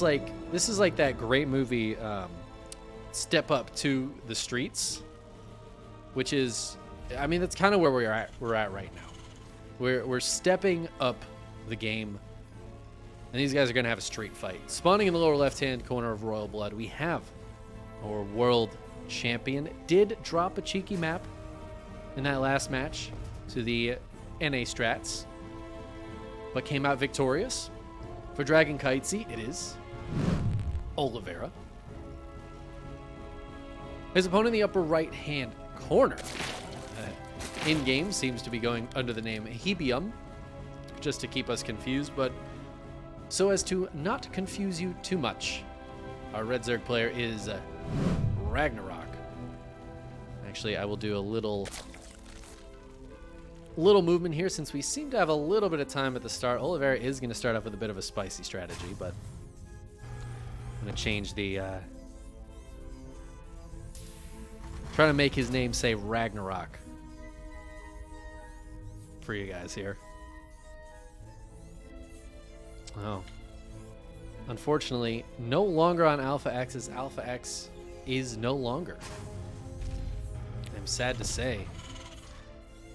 this is like that great movie, Step Up to the Streets, which is, I mean, that's kind of where we're at right now. We're stepping up the game, and these guys are gonna have a street fight. Spawning in the lower left-hand corner of Royal Blood, we have our world champion. Did drop a cheeky map in that last match to the NA strats, but came out victorious. For Dragon Kitesy, it is Oliveira. His opponent in the upper right-hand corner, in-game, seems to be going under the name Hebium, just to keep us confused, but so as to not confuse you too much. Our Red Zerg player is RagnaroK. Actually, I will do a little movement here since we seem to have a little bit of time at the start. Oliveira is going to start off with a bit of a spicy strategy, but I'm going to change the... try to make his name say RagnaroK for you guys here. Oh. Unfortunately, no longer on Alpha X, as Alpha X is no longer. I'm sad to say.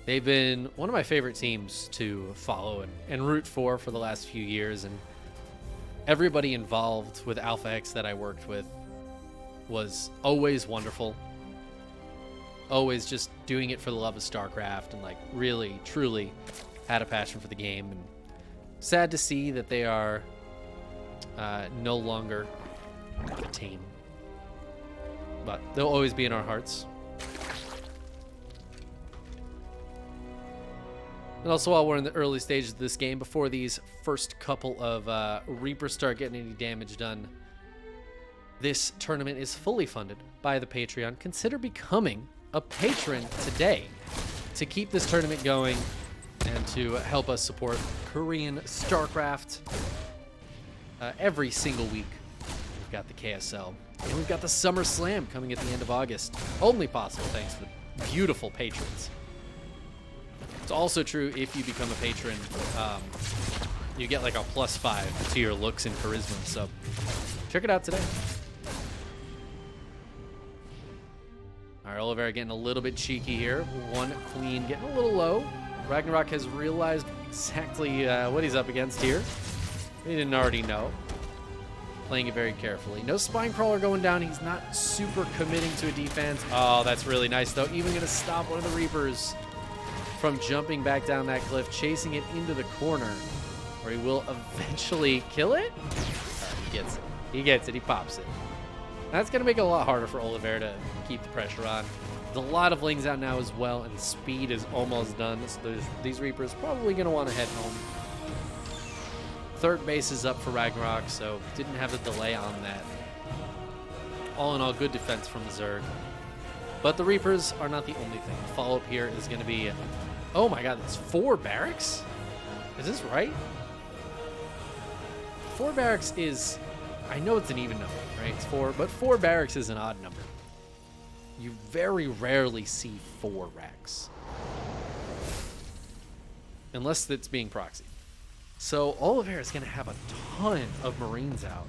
They've been one of my favorite teams to follow and root for the last few years, and everybody involved with Alpha X that I worked with was always wonderful. Always just doing it for the love of StarCraft, and like really, truly had a passion for the game. And sad to see that they are no longer a team, but they'll always be in our hearts. And also, while we're in the early stages of this game, before these first couple of Reapers start getting any damage done, this tournament is fully funded by the Patreon. Consider becoming a patron today to keep this tournament going and to help us support Korean StarCraft every single week. We've got the KSL, and we've got the Summer Slam coming at the end of August. Only possible thanks to the beautiful patrons. It's also true if you become a patron, you get like a +5 to your looks and charisma, so check it out today. All right, Oliveira getting a little bit cheeky here. One queen getting a little low. RagnaroK has realized exactly what he's up against here. He didn't already know. Playing it very carefully. No spine crawler going down. He's not super committing to a defense. Oh, that's really nice, though. Even going to stop one of the Reapers from jumping back down that cliff, chasing it into the corner, where he will eventually kill it. He gets it. He gets it. He pops it. That's going to make it a lot harder for Oliveira to keep the pressure on. There's a lot of lings out now as well, and speed is almost done. So these Reapers probably going to want to head home. Third base is up for RagnaroK, so didn't have the delay on that. All in all, good defense from the Zerg. But the Reapers are not the only thing. The follow-up here is going to be... Oh my god, that's 4 barracks? Is this right? 4 barracks is... I know it's an even number, right? It's 4, but 4 barracks is an odd number. You very rarely see 4 racks. Unless it's being proxied. So Oliveira is going to have a ton of Marines out.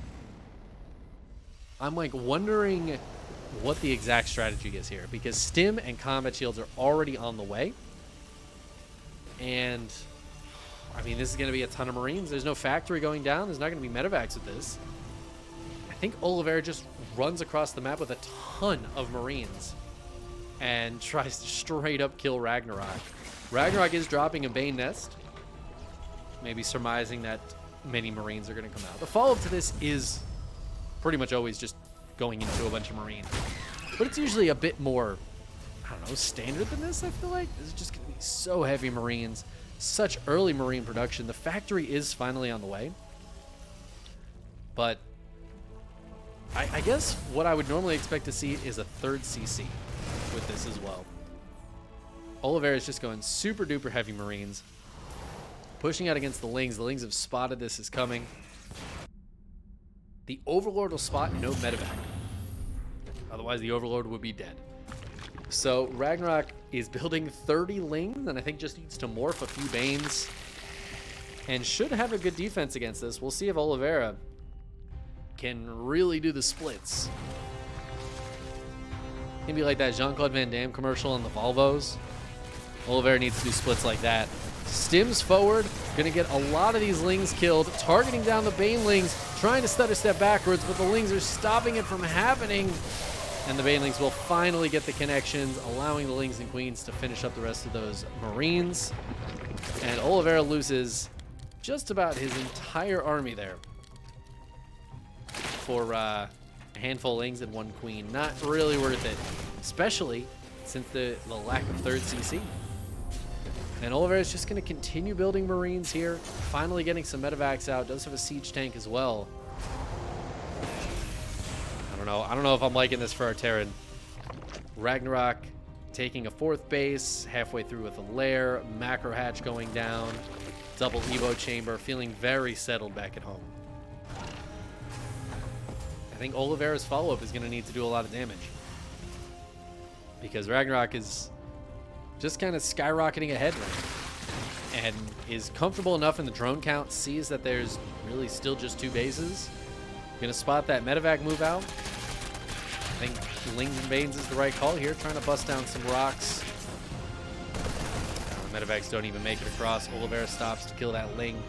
I'm like wondering what the exact strategy is here, because stim and combat shields are already on the way. And I mean, this is going to be a ton of Marines. There's no factory going down. There's not going to be medevacs with this. I think Oliveira just runs across the map with a ton of Marines and tries to straight up kill RagnaroK. RagnaroK is dropping a Bane Nest, maybe surmising that many Marines are going to come out. The follow-up to this is pretty much always just going into a bunch of Marines. But it's usually a bit more, I don't know, standard than this, I feel like. This is just going to be so heavy Marines. Such early Marine production. The factory is finally on the way. But I guess what I would normally expect to see is a third CC with this as well. Oliveira is just going super duper heavy Marines. Pushing out against the Lings. The Lings have spotted this is coming. The Overlord will spot no medevac. Otherwise, the Overlord would be dead. So RagnaroK is building 30 Lings, and I think just needs to morph a few Banes. And should have a good defense against this. We'll see if Oliveira can really do the splits. Maybe like that Jean-Claude Van Damme commercial on the Volvos. Oliveira needs to do splits like that. Stims forward, gonna get a lot of these Lings killed, targeting down the Banelings, trying to stutter step backwards, but the Lings are stopping it from happening. And the Banelings will finally get the connections, allowing the Lings and Queens to finish up the rest of those Marines. And Oliveira loses just about his entire army there for a handful of Lings and 1 Queen. Not really worth it, especially since the lack of 3rd CC. And Oliveira is just going to continue building Marines here, finally getting some medevacs out. Does have a siege tank as well. I don't know if I'm liking this for our Terran. RagnaroK taking a 4th base, halfway through with a lair, macro hatch going down, double Evo chamber, feeling very settled back at home. I think Oliveira's follow-up is going to need to do a lot of damage, because RagnaroK is just kind of skyrocketing ahead right now, and is comfortable enough in the drone count, sees that there's really still just 2 bases. Gonna spot that medevac move out. I think Lings and Banes is the right call here, trying to bust down some rocks. The medevacs don't even make it across. Oliveira stops to kill that Ling.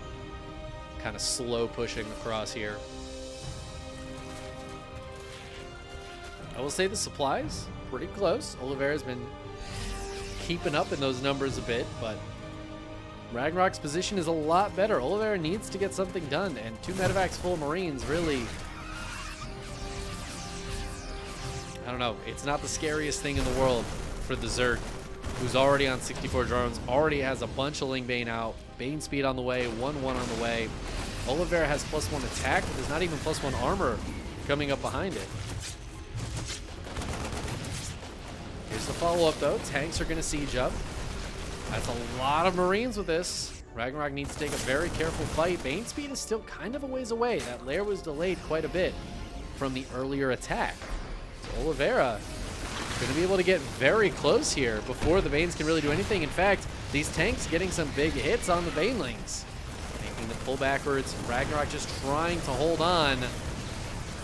Kind of slow pushing across here. I will say the supplies pretty close. Oliveira's been keeping up in those numbers a bit, but RagnaroK's position is a lot better. Oliveira needs to get something done, and 2 medevacs full of Marines really, I don't know, it's not the scariest thing in the world for the Zerg, who's already on 64 drones, already has a bunch of Ling Bane out, Bane speed on the way, 1-1 on the way. Oliveira has +1 attack, but there's not even +1 armor coming up behind it. Here's the follow-up though. Tanks are going to siege up. That's a lot of Marines with this. RagnaroK needs to take a very careful fight. Bane speed is still kind of a ways away. That lair was delayed quite a bit from the earlier attack. So Oliveira going to be able to get very close here before the Banes can really do anything. In fact, these tanks getting some big hits on the Banelings, making the pull backwards. RagnaroK just trying to hold on.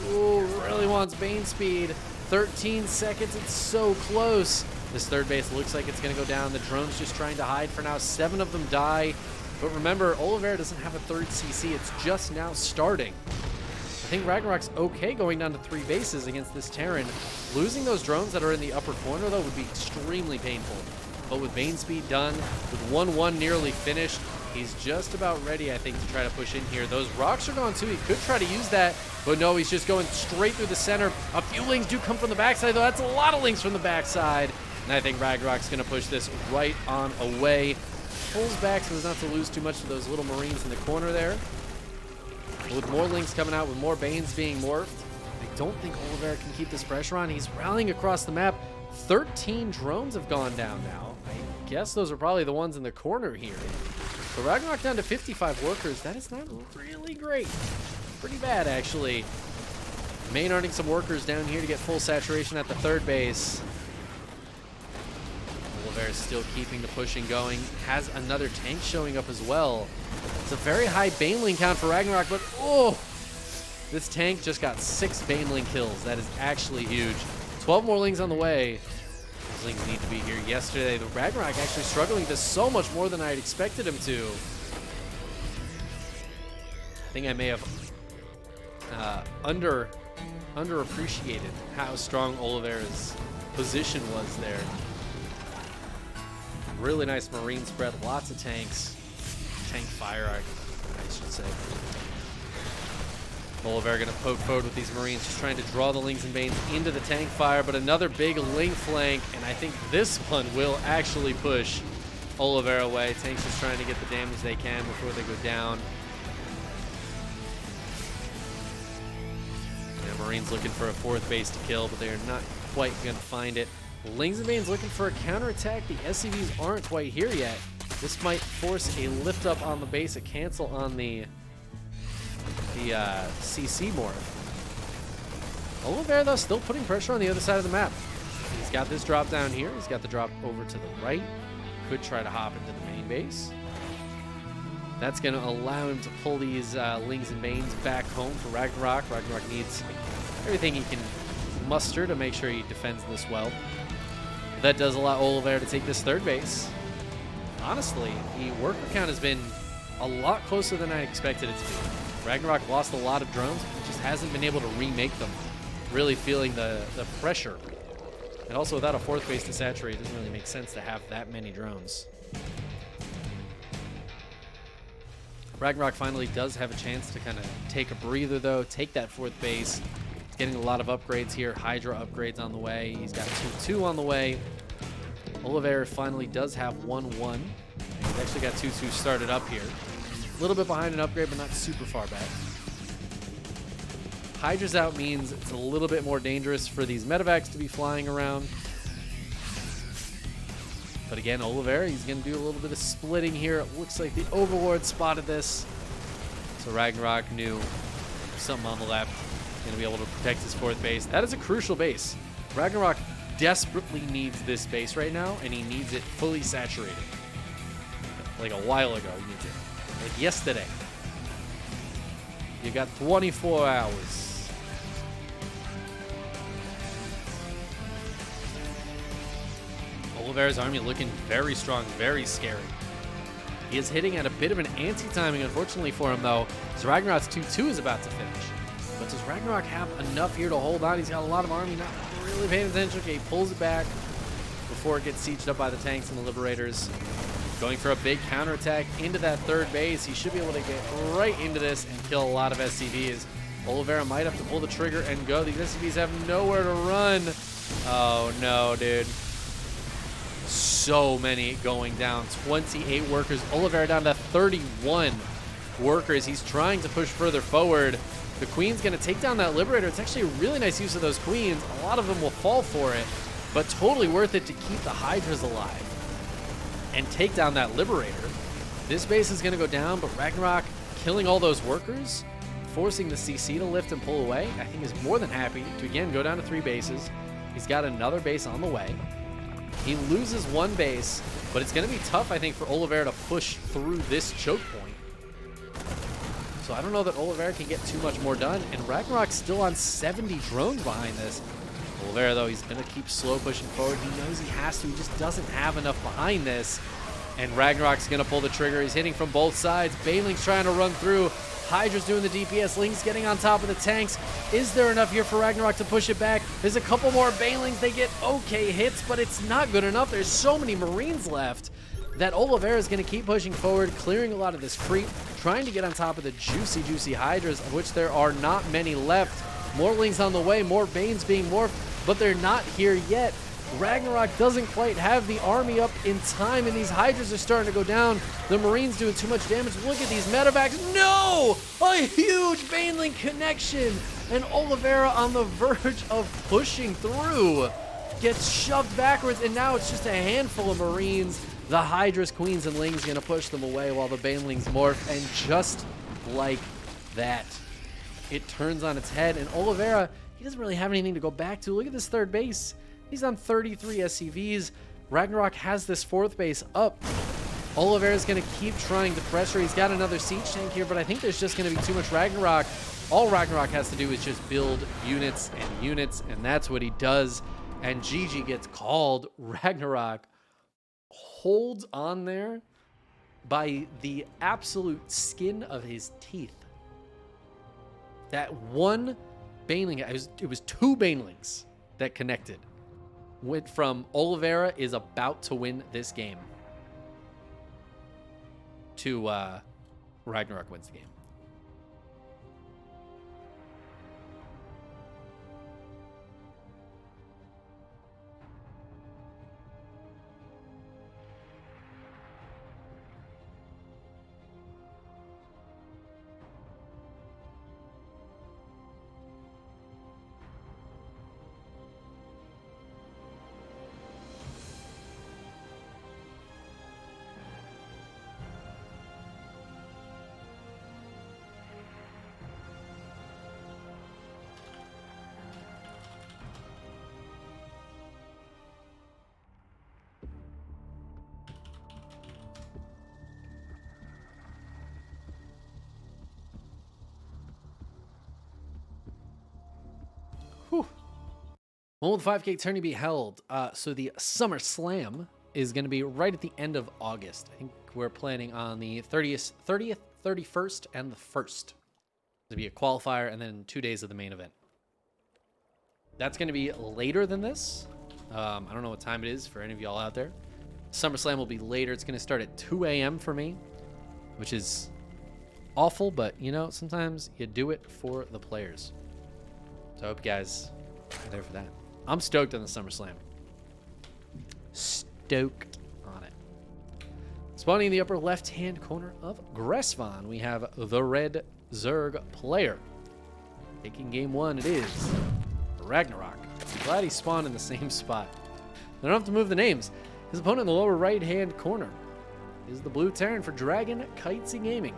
Ooh, really wants Bane speed. 13 seconds, it's so close. This 3rd base looks like it's going to go down. The drone's just trying to hide for now. 7 of them die. But remember, Oliveira doesn't have a 3rd CC. It's just now starting. I think RagnaroK's okay going down to 3 bases against this Terran. Losing those drones that are in the upper corner, though, would be extremely painful. But with Bane speed done, with 1-1 nearly finished, he's just about ready, I think, to try to push in here. Those rocks are gone, too. He could try to use that, but no, he's just going straight through the center. A few Lings do come from the backside, though. That's a lot of Lings from the backside. And I think RagnaroK's going to push this right on away. Pulls back so as not to lose too much to those little Marines in the corner there. With more Lings coming out, with more Banes being morphed, I don't think Oliveira can keep this pressure on. He's rallying across the map. 13 drones have gone down now. I guess those are probably the ones in the corner here. So RagnaroK down to 55 workers. That is not really great. Pretty bad, actually. Main earning some workers down here to get full saturation at the 3rd base. Oliveira is still keeping the pushing going. Has another tank showing up as well. It's a very high Baneling count for RagnaroK, but oh! This tank just got 6 Baneling kills. That is actually huge. 12 more Lings on the way. Those Lings need to be here yesterday. The RagnaroK actually struggling with this so much more than I had expected him to. I think I may have underappreciated how strong Oliveira's position was there. Really nice Marine spread, lots of tanks. Tank fire, I should say. Oliveira going to poke forward with these Marines, just trying to draw the Lings and Banes into the tank fire, but another big Ling flank, and I think this one will actually push Oliveira away. Tanks just trying to get the damage they can before they go down. Yeah, Marines looking for a 4th base to kill, but they are not quite going to find it. Lings and Banes looking for a counterattack. The SCVs aren't quite here yet. This might force a lift up on the base, a cancel on the CC morph. Oliveira, though, still putting pressure on the other side of the map. He's got this drop down here. He's got the drop over to the right. Could try to hop into the main base. That's going to allow him to pull these Lings and Banes back home for RagnaroK. RagnaroK needs everything he can muster to make sure he defends this well. But that does allow Oliveira to take this third base. Honestly, the worker count has been a lot closer than I expected it to be. RagnaroK lost a lot of drones, but just hasn't been able to remake them. Really feeling the pressure. And also without a fourth base to saturate, it doesn't really make sense to have that many drones. RagnaroK finally does have a chance to kind of take a breather, though, take that fourth base. He's getting a lot of upgrades here. Hydra upgrades on the way. He's got 2-2 on the way. Oliveira finally does have 1-1. He's actually got 2-2 started up here. A little bit behind an upgrade, but not super far back. Hydra's out means it's a little bit more dangerous for these medevacs to be flying around. But again, Oliveira, he's going to do a little bit of splitting here. It looks like the Overlord spotted this. So RagnaroK knew something on the left. Going to be able to protect his fourth base. That is a crucial base. RagnaroK desperately needs this base right now, and he needs it fully saturated. Like a while ago, he needs it. Like yesterday. You got 24 hours. Oliveira's army looking very strong, very scary. He is hitting at a bit of an anti-timing, unfortunately for him, though, as RagnaroK's 2-2 is about to finish. But does RagnaroK have enough here to hold on? He's got a lot of army, not really paying attention. Okay, he pulls it back before it gets sieged up by the tanks and the Liberators. Going for a big counterattack into that third base. He should be able to get right into this and kill a lot of SCVs. Oliveira might have to pull the trigger and go. These SCVs have nowhere to run. Oh, no, dude. So many going down. 28 workers. Oliveira down to 31 workers. He's trying to push further forward. The Queen's going to take down that Liberator. It's actually a really nice use of those Queens. A lot of them will fall for it, but totally worth it to keep the Hydras alive and take down that Liberator. This base is going to go down, but RagnaroK killing all those workers, forcing the CC to lift and pull away, I think is more than happy to, again, go down to 3 bases. He's got another base on the way. He loses 1 base, but it's going to be tough, I think, for Oliveira to push through this choke point. So I don't know that Oliveira can get too much more done, and RagnaroK's still on 70 drones behind this. Oliveira, though, he's going to keep slow pushing forward. He knows he has to. He just doesn't have enough behind this. And RagnaroK's going to pull the trigger. He's hitting from both sides. Baneling's trying to run through. Hydra's doing the DPS. Ling's getting on top of the tanks. Is there enough here for RagnaroK to push it back? There's a couple more Banelings. They get okay hits, but it's not good enough. There's so many Marines left that Oliveira is going to keep pushing forward, clearing a lot of this creep, trying to get on top of the juicy Hydras, of which there are not many left. More Lings on the way, more Banes being morphed, but they're not here yet. RagnaroK doesn't quite have the army up in time, and these Hydras are starting to go down. The Marines doing too much damage. Look at these medevacs. No! A huge Baneling connection, and Oliveira on the verge of pushing through. Gets shoved backwards, and now it's just a handful of Marines. The Hydras, Queens, and Lings going to push them away while the Banelings morph, and just like that, it turns on its head, and Oliveira, he doesn't really have anything to go back to. Look at this third base. He's on 33 SCVs. RagnaroK has this fourth base up. Oliveira's going to keep trying to pressure. He's got another siege tank here, but I think there's just going to be too much RagnaroK. All RagnaroK has to do is just build units, and that's what he does. And GG gets called. RagnaroK holds on there by the absolute skin of his teeth. That one Baneling, it was 2 Banelings that connected. Went from Oliveira is about to win this game to RagnaroK wins the game. Whew. When will the 5K tourney be held? So the Summer Slam is going to be right at the end of August. I think we're planning on the 30th, 31st, and the 1st. There'll be a qualifier and then 2 days of the main event. That's going to be later than this. I don't know what time it is for any of y'all out there. SummerSlam will be later. It's going to start at 2 a.m. for me, which is awful, but, you know, sometimes you do it for the players. So I hope you guys are there for that. I'm stoked on the SummerSlam. Stoked on it. Spawning in the upper left-hand corner of Gressvon, we have the Red Zerg player. Taking game one, it is RagnaroK. I'm glad he spawned in the same spot. I don't have to move the names. His opponent in the lower right-hand corner is the blue Terran for Dragon Kitesy Gaming,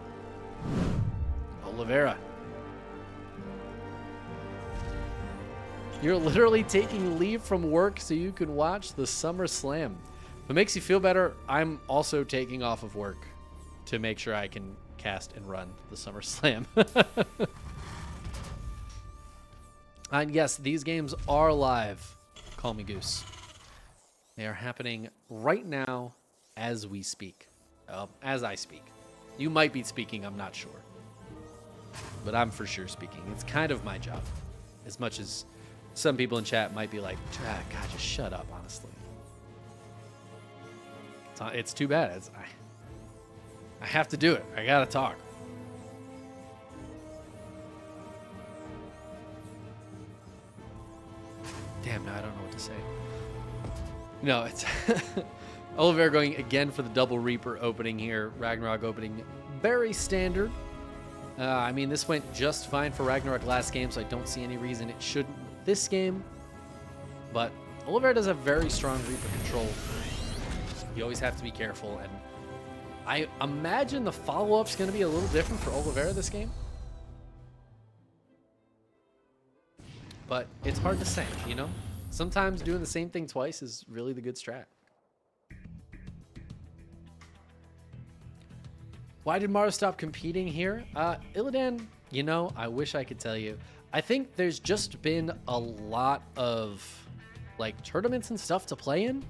Oliveira. You're literally taking leave from work so you can watch the Summer Slam. If it makes you feel better, I'm also taking off of work to make sure I can cast and run the Summer Slam. And yes, these games are live. Call me Goose. They are happening right now as we speak. As I speak. You might be speaking, I'm not sure. But I'm for sure speaking. It's kind of my job. As much as some people in chat might be like, God, just shut up, honestly. It's too bad. I have to do it. I gotta talk. Damn, now I don't know what to say. No, it's Oliveira going again for the double Reaper opening here. RagnaroK opening very standard. I mean, this went just fine for RagnaroK last game, so I don't see any reason it shouldn't this game. But Oliveira does have very strong Reaper control. You always have to be careful, and I imagine the follow-up's going to be a little different for Oliveira this game. But it's hard to say, you know? Sometimes doing the same thing twice is really the good strat. Why did Maru stop competing here? Illidan, you know, I wish I could tell you. I think there's just been a lot of, like, tournaments and stuff to play in.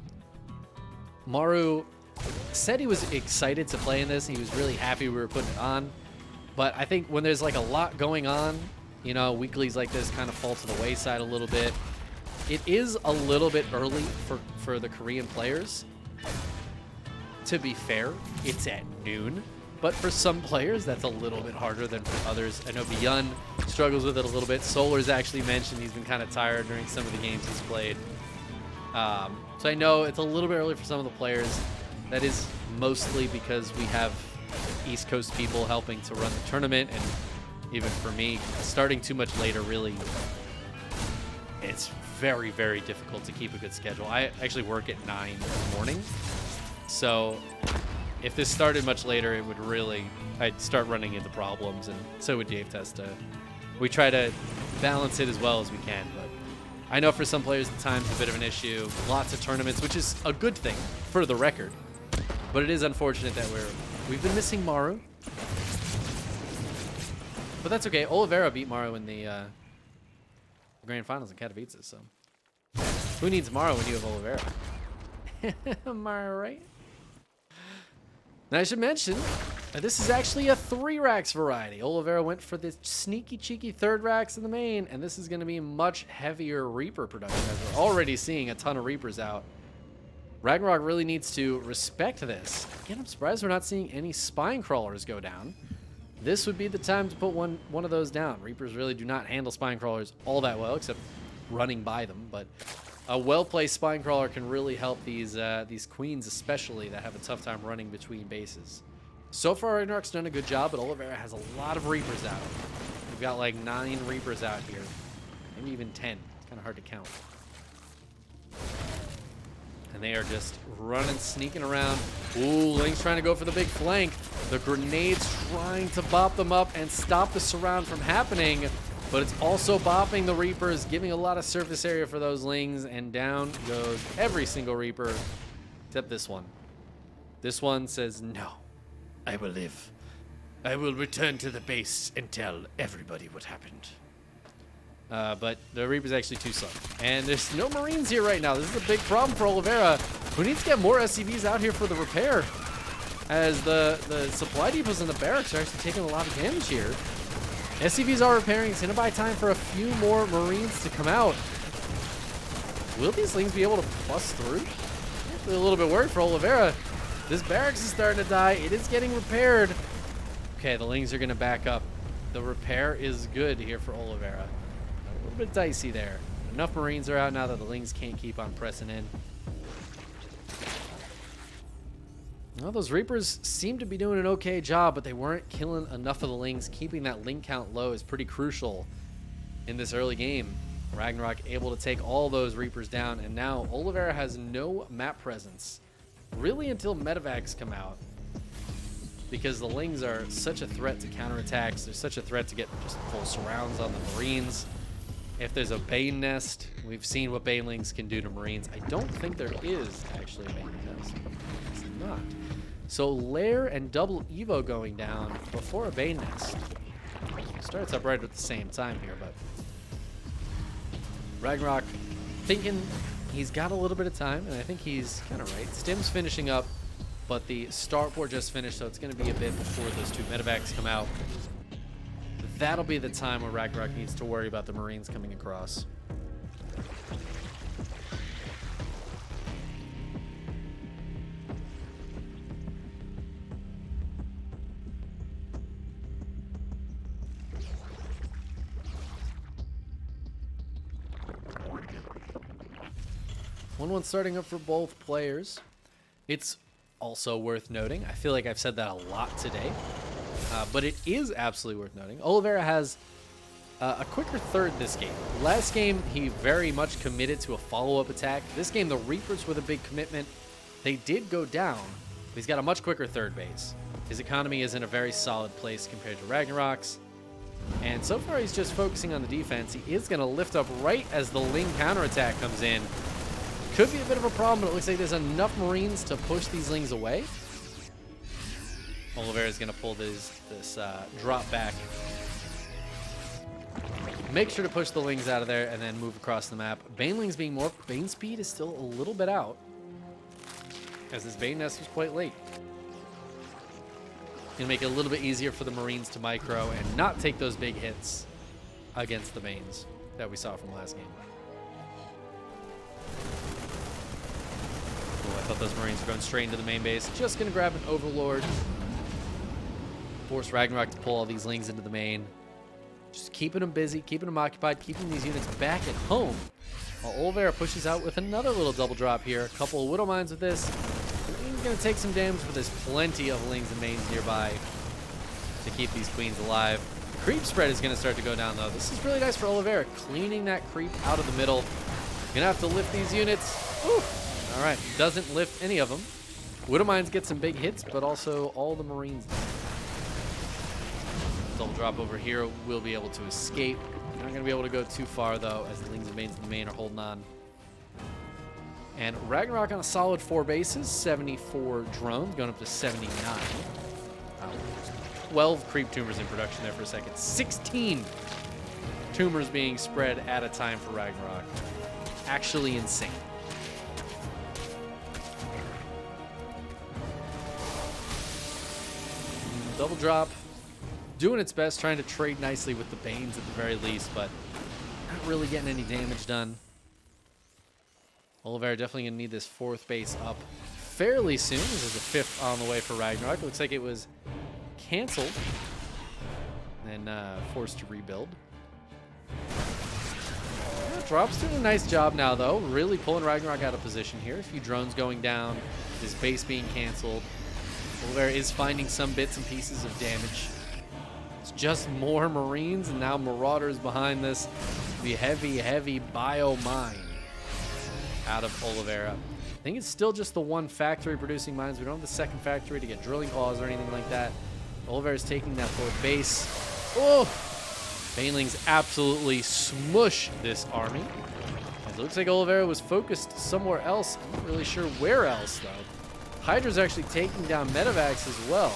Maru said he was excited to play in this. He was really happy we were putting it on. But I think when there's, like, a lot going on, you know, weeklies like this kind of fall to the wayside a little bit. It is a little bit early for the Korean players. To be fair, it's at noon. But for some players, that's a little bit harder than for others. I know Beyond struggles with it a little bit. Solar's actually mentioned he's been kind of tired during some of the games he's played. So I know it's a little bit early for some of the players. That is mostly because we have East Coast people helping to run the tournament, and even for me, starting too much later, really, it's very, very difficult to keep a good schedule. I actually work at 9 in the morning, so if this started much later, it would really, I'd start running into problems, and so would Dave Testa. We try to balance it as well as we can, but I know for some players the time's a bit of an issue. Lots of tournaments, which is a good thing for the record, but it is unfortunate that we've been missing Maru. But that's okay. Oliveira beat Maru in the grand finals in Katowice, so who needs Maru when you have Oliveira? Am I right? Now I should mention that this is actually a 3 racks variety. Oliveira went for the sneaky cheeky 3rd racks in the main, and this is going to be much heavier Reaper production, as we're already seeing a ton of Reapers out. RagnaroK really needs to respect this. Again, I'm surprised we're not seeing any spine crawlers go down. This would be the time to put one of those down. Reapers really do not handle spine crawlers all that well, except running by them. But a well-placed spine crawler can really help these queens, especially, that have a tough time running between bases. So far, RagnaroK's done a good job, but Oliveira has a lot of Reapers out. We've got like 9 Reapers out here, maybe even 10. It's kind of hard to count. And they are just running, sneaking around. Ooh, Link's trying to go for the big flank. The grenade's trying to bop them up and stop the surround from happening, but it's also bopping the Reapers, giving a lot of surface area for those Lings, and down goes every single Reaper, except this one. This one says, no, I will live. I will return to the base and tell everybody what happened. But the Reaper's actually too slow. And there's no Marines here right now. This is a big problem for Oliveira, who needs to get more SCVs out here for the repair, as the supply depots and the barracks are actually taking a lot of damage here. SCVs are repairing. It's going to buy time for a few more Marines to come out. Will these Lings be able to bust through? I'm a little bit worried for Oliveira. This barracks is starting to die. It is getting repaired. Okay, the Lings are going to back up. The repair is good here for Oliveira. A little bit dicey there. Enough Marines are out now that the Lings can't keep on pressing in. Well, those Reapers seem to be doing an okay job, but they weren't killing enough of the Lings. Keeping that Ling count low is pretty crucial in this early game. RagnaroK able to take all those Reapers down, and now Oliveira has no map presence, really, until medevacs come out, because the Lings are such a threat to counterattacks. They're such a threat to get just full surrounds on the Marines. If there's a Bane nest, we've seen what Banelings can do to Marines. I don't think there is actually a Bane nest. It's not. So Lair and double Evo going down before a Bane nest. Starts up right at the same time here, but RagnaroK thinking he's got a little bit of time, and I think he's kind of right. Stim's finishing up, but the starport just finished, so it's going to be a bit before those two medevacs come out. That'll be the time where RagnaroK needs to worry about the Marines coming across. 1-1 starting up for both players. It's also worth noting, I feel like I've said that a lot today, but it is absolutely worth noting, Oliveira has a quicker third this game. Last game, he very much committed to a follow-up attack. This game, the Reapers were the big commitment. They did go down, but he's got a much quicker third base. His economy is in a very solid place compared to RagnaroK's. And so far, he's just focusing on the defense. He is going to lift up right as the Ling counterattack comes in. Could be a bit of a problem, but it looks like there's enough Marines to push these Lings away. Oliveira is going to pull this drop back. Make sure to push the Lings out of there and then move across the map. Banelings being more... Bane speed is still a little bit out, as this Bane nest was quite late. Gonna make it a little bit easier for the Marines to micro and not take those big hits against the Banes that we saw from last game. Oh, I thought those Marines were going straight into the main base. Just gonna grab an Overlord. Force RagnaroK to pull all these Lings into the main. Just keeping them busy, keeping them occupied, keeping these units back at home. While Oliveira pushes out with another little double drop here. A couple of Widow Mines with this. He's going to take some damage, but there's plenty of Lings and Mains nearby to keep these Queens alive. Creep spread is going to start to go down, though. This is really nice for Oliveira, cleaning that creep out of the middle. Going to have to lift these units. Whew. All right, doesn't lift any of them. Widow Mines get some big hits, but also all the Marines. Double drop over here will be able to escape. Not going to be able to go too far, though, as the Lings and Mains in the main are holding on. And RagnaroK on a solid 4 bases, 74 drones, going up to 79. 12 creep tumors in production there for a second. 16 tumors being spread at a time for RagnaroK. Actually insane. Double drop. Doing its best, trying to trade nicely with the Banes at the very least, but not really getting any damage done. Oliveira definitely going to need this 4th base up fairly soon. This is the 5th on the way for RagnaroK. Looks like it was canceled and forced to rebuild. Yeah, Drop's doing a nice job now, though. Really pulling RagnaroK out of position here. A few drones going down. His base being canceled. Oliveira is finding some bits and pieces of damage. It's just more Marines, and now Marauders behind this. The heavy bio mine out of Oliveira. I think it's still just the one factory producing mines. We don't have the second factory to get drilling claws or anything like that. Oliveira's taking that 4th base. Oh! Banelings absolutely smush this army. It looks like Oliveira was focused somewhere else. I'm not really sure where else, though. Hydra's actually taking down medevacs as well.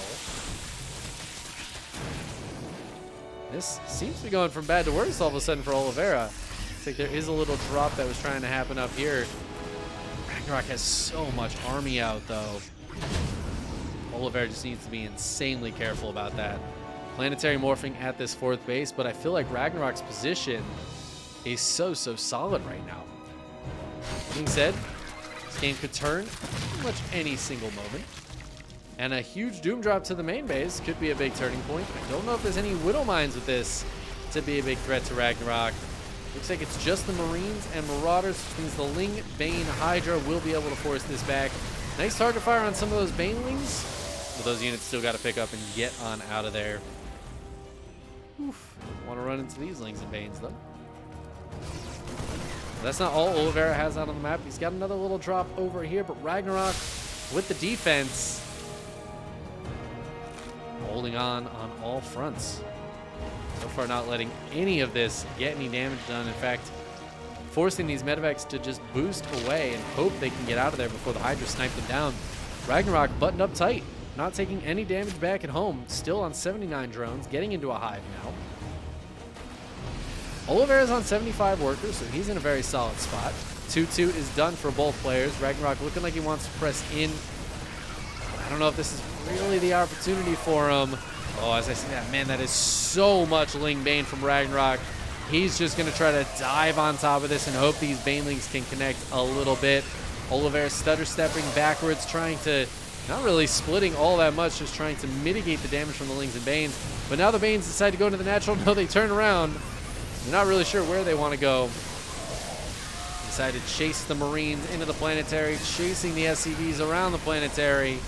This seems to be going from bad to worse all of a sudden for Oliveira. Looks like there is a little drop that was trying to happen up here. RagnaroK has so much army out, though. Oliveira just needs to be insanely careful about that. Planetary morphing at this 4th base, but I feel like RagnaroK's position is so solid right now. That being said, this game could turn pretty much any single moment. And a huge doom drop to the main base could be a big turning point. I don't know if there's any Widow Mines with this to be a big threat to RagnaroK. Looks like it's just the Marines and Marauders, which means the Ling, Bane, Hydra will be able to force this back. Nice target fire on some of those Banelings, but those units still got to pick up and get on out of there. Oof. Want to run into these Lings and Banes, though. That's not all Oliveira has out on the map. He's got another little drop over here, but RagnaroK with the defense, holding on all fronts. So far not letting any of this get any damage done. In fact, forcing these medevacs to just boost away and hope they can get out of there before the Hydra snipe them down. RagnaroK buttoned up tight, not taking any damage back at home, still on 79 drones, getting into a hive now. Oliveira's on 75 workers, so he's in a very solid spot. 2-2 is done for both players. RagnaroK looking like he wants to press in. I don't know if this is really the opportunity for him. Oh, as I see that, man, that is so much Ling Bane from RagnaroK. He's just going to try to dive on top of this and hope these Banelings can connect a little bit. Oliveira stutter stepping backwards, trying to, not really splitting all that much, just trying to mitigate the damage from the Lings and Banes. But now the Banes decide to go into the natural. No, they turn around. They're not really sure where they want to go. Decide to chase the Marines into the planetary, chasing the SCVs around the planetary.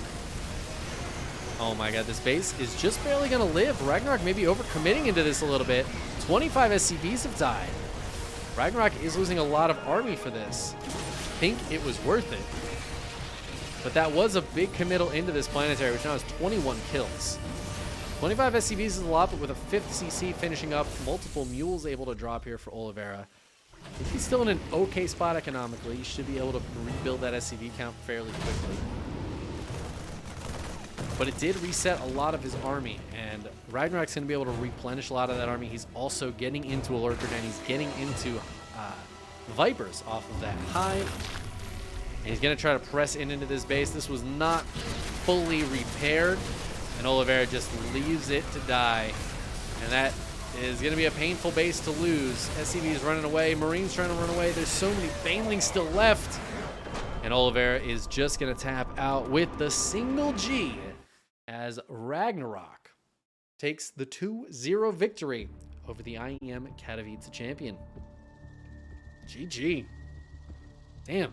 Oh my god, this base is just barely going to live. RagnaroK may be overcommitting into this a little bit. 25 SCVs have died. RagnaroK is losing a lot of army for this. I think it was worth it. But that was a big committal into this planetary, which now has 21 kills. 25 SCVs is a lot, but with a 5th CC finishing up, multiple mules able to drop here for Oliveira. I think he's still in an okay spot economically. He should be able to rebuild that SCV count fairly quickly. But it did reset a lot of his army, and RagnaroK's going to be able to replenish a lot of that army. He's also getting into a Lurker Den. He's getting into Vipers off of that hive. And he's going to try to press into this base. This was not fully repaired, and Oliveira just leaves it to die. And that is going to be a painful base to lose. SCV is running away. Marines trying to run away. There's so many Banelings still left. And Oliveira is just going to tap out with the single G as RagnaroK takes the 2-0 victory over the IEM Katowice champion. GG. Damn.